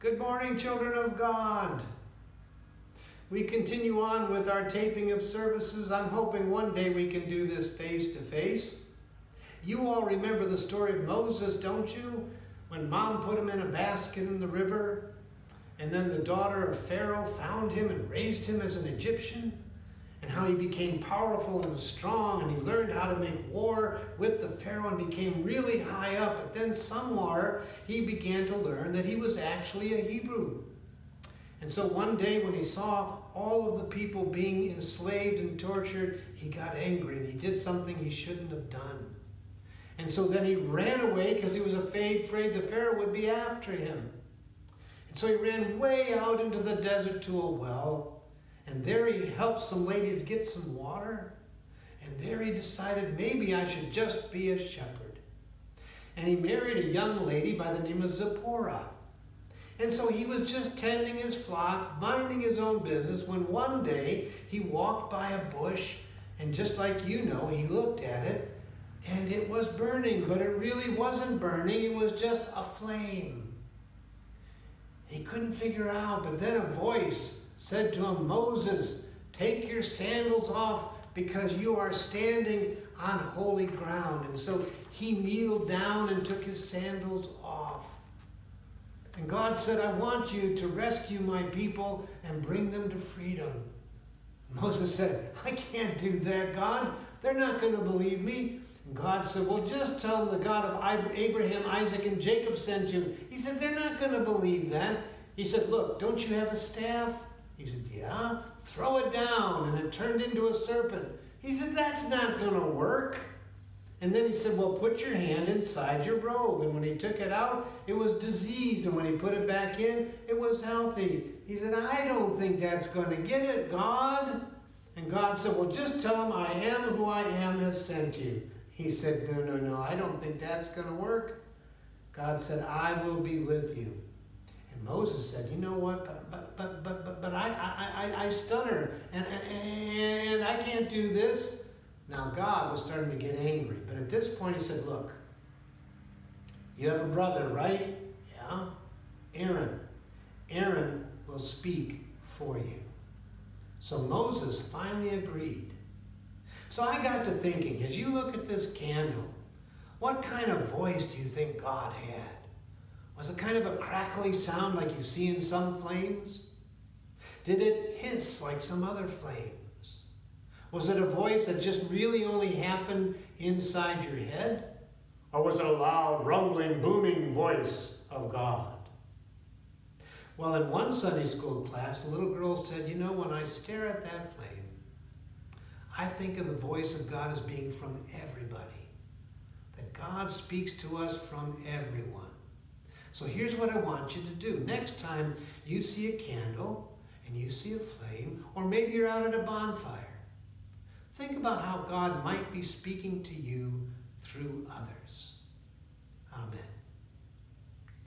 Good morning, children of God. We continue on with our taping of services. I'm hoping one day we can do this face to face. You all remember the story of Moses, don't you? When Mom put him in a basket in the river, and then the daughter of Pharaoh found him and raised him as an Egyptian, and how he became powerful and strong, and he learned how to make war with the Pharaoh and became really high up. But then somewhere he began to learn that he was actually a Hebrew. And so one day when he saw all of the people being enslaved and tortured, he got angry and he did something he shouldn't have done. And so then he ran away because he was afraid the Pharaoh would be after him. And so he ran way out into the desert to a well. And there he helped some ladies get some water. And there he decided maybe I should just be a shepherd. And he married a young lady by the name of Zipporah. And so he was just tending his flock, minding his own business, when one day he walked by a bush, and just like you know, he looked at it, and it was burning, but it really wasn't burning, it was just a flame. He couldn't figure out, but then a voice said to him, Moses, take your sandals off because you are standing on holy ground. And so he kneeled down and took his sandals off. And God said, I want you to rescue my people and bring them to freedom. Moses said, I can't do that, God. They're not going to believe me. And God said, well, just tell them the God of Abraham, Isaac, and Jacob sent you. He said, they're not going to believe that. He said, look, don't you have a staff? He said, yeah. Throw it down. And it turned into a serpent. He said, that's not going to work. And then he said, well, put your hand inside your robe. And when he took it out, it was diseased. And when he put it back in, it was healthy. He said, I don't think that's going to get it, God. And God said, well, just tell him I am who I am has sent you. He said, no, I don't think that's going to work. God said, I will be with you. And Moses said, you know what, but I stutter, and I can't do this. Now God was starting to get angry, but at this point he said, look, you have a brother, right? Yeah. Aaron will speak for you. So Moses finally agreed. So I got to thinking, as you look at this candle, what kind of voice do you think God had? Was it kind of a crackly sound like you see in some flames? Did it hiss like some other flames? Was it a voice that just really only happened inside your head? Or was it a loud, rumbling, booming voice of God? Well, in one Sunday school class, a little girl said, you know, when I stare at that flame, I think of the voice of God as being from everybody. That God speaks to us from everyone. So here's what I want you to do. Next time you see a candle and you see a flame, or maybe you're out at a bonfire, think about how God might be speaking to you through others. Amen.